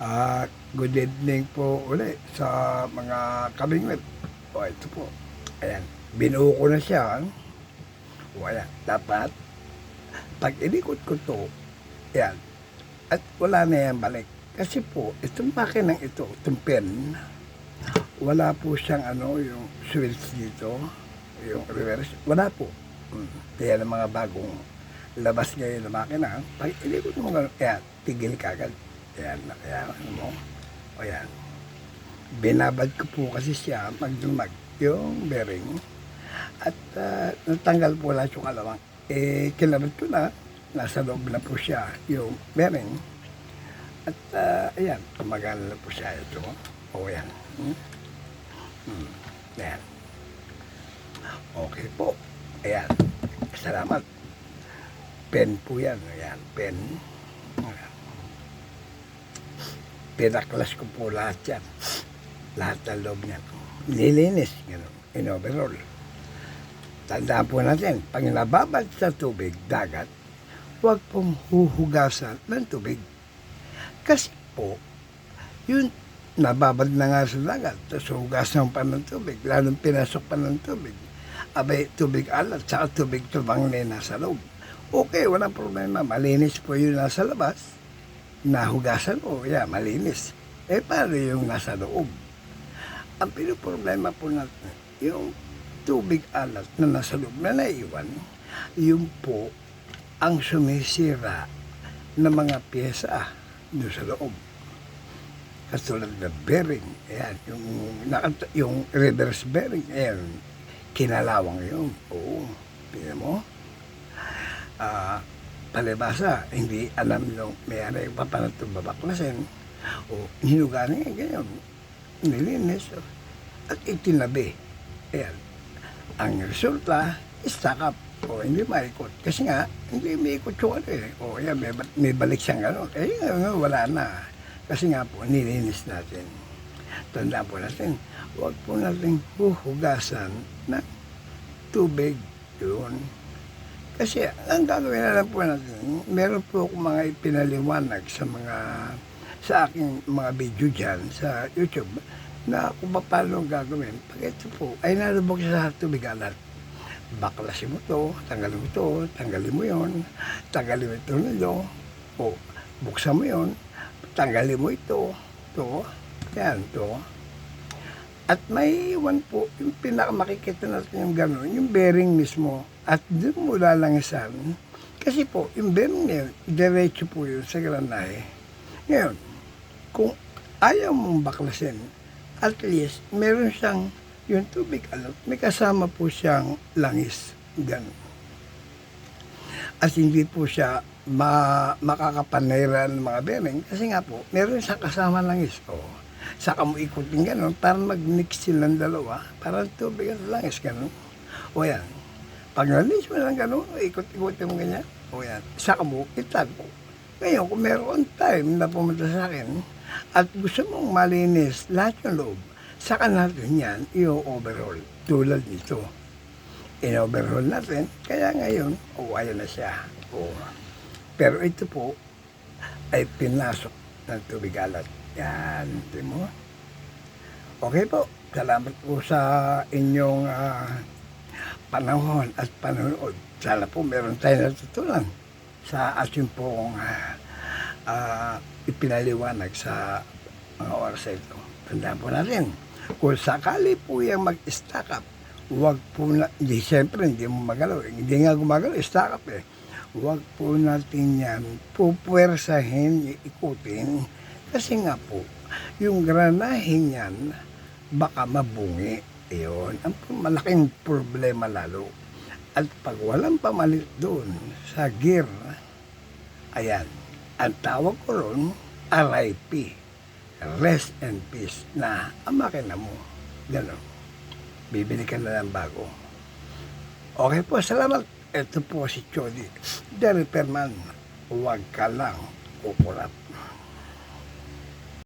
Good evening po uli sa mga kabingwit. Ito po. Ayan. Binuo ko na siya. Ayan. Dapat, pag inikot ko to, ayan. At wala na yan balik. Kasi po, itong makinang ito, itong pen, wala po siyang yung switch dito, yung reverse. Wala po. Kaya ng mga bagong labas ngayon na makina, pag inikot mo gano'n, ayan, tigil ka agad. Ayan, kaya mo. O yan. Binabad ko po kasi siya magdumag yung bearing. At natanggal po lahat yung kalawang. Kinabad ko na. Nasa loob na po siya yung bearing. At ayan, tumagal na po siya ito. O yan. Ayan. Okay po. Ayan. Salamat. Pen po yan. Ayan, pen. Ayan. Pinaklas ko po lahat yan. Lahat ng loob niyan. Nilinis. In overall. Tandaan po natin, pag nababad sa tubig, dagat, huwag pong huhugasan ng tubig. Kasi po, yun, nababad na nga sa dagat, tapos hugasan pa ng tubig, lalong pinasok pa ng tubig. Abay, tubig alat, saka tubig tubang na nasa loob. Okay, walang problema. Malinis po yun nasa labas. Nahugasan mo, malinis. Paano yung nasa loob? Ang pinoproblema po natin, yung tubig alat na nasa loob na naiwan, yun po ang sumisira ng mga pyesa doon sa loob. Katulad na bearing, ayan, yung reverse bearing, ayan, kinalawang yun. Oo, tingnan mo. Palibasa, hindi alam nung mayroon yung papanatong babaklasin o hinugaan niya, ganyan, nilinis at itinabi. Ayan. Ang resulta, stack up o hindi maikot. Kasi nga, hindi maikot yung O ayan, may balik siyang wala na. Kasi nga po, nilinis natin. Tandaan po natin, huwag po natin huhugasan ng tubig yun. Kasi ang gagawin na lang po natin, meron po akong mga ipinaliwanag sa aking mga video dyan sa YouTube na kung paano gagawin. Pag ito po ay nalubog sa tubig alat, baklasin mo to, tanggalin mo to, tanggalin mo yon, tanggalin mo ito nito, o buksan mo yon, tanggalin mo ito, to, yan, to. At may iwan po, yung pinakamakikita natin yung gano'n, yung bearing mismo. At doon mo lalangisan. Kasi po, yung bearing na yun, diretso po yun sa granahe. Ngayon, kung ayaw mong baklasin, at least, meron siyang, yung tubig alat, may kasama po siyang langis. Gano'n. At hindi po siya makakapanayran ng mga bearing. Kasi nga po, meron siyang kasama langis. Saka mo ikutin gano'n, parang mag-mix silang dalawa, parang tubig at langis gano'n. O yan, pag nalis mo lang gano'n, ikot-ikutin mo ganyan, o yan, saka mo itago. Ngayon, kung meron time na pumunta sa akin, at gusto mong malinis lahat yung loob, saka natin yan, i-overhaul, tulad nito. In-overhaul natin, kaya ngayon, ayan na siya. Pero ito po, ay pinasok ng tubig alat. Yan, ito mo. Okay po, salamat po sa inyong panahon at panonood. Sana po meron tayo natutunan sa ating pong ipinaliwanag sa mga oras ito. Tandaan po natin, kung sakali po yung mag-stack up, huwag po na, siyempre hindi mo magalaw, hindi nga gumagalaw, stack up huwag po natin yan pupwersahin, ikutin. Kasi nga po, yung granahe niyan, baka mabungi. Iyon, ang malaking problema lalo. At pag walang pamalit doon sa gear, ayan, ang tawag ko ron, RIP, rest and peace, na ang makina mo. Gano'n. Bibili ka na ng bago. Okay po, salamat. Ito po si Chody, the repairman. Huwag ka lang kukulat.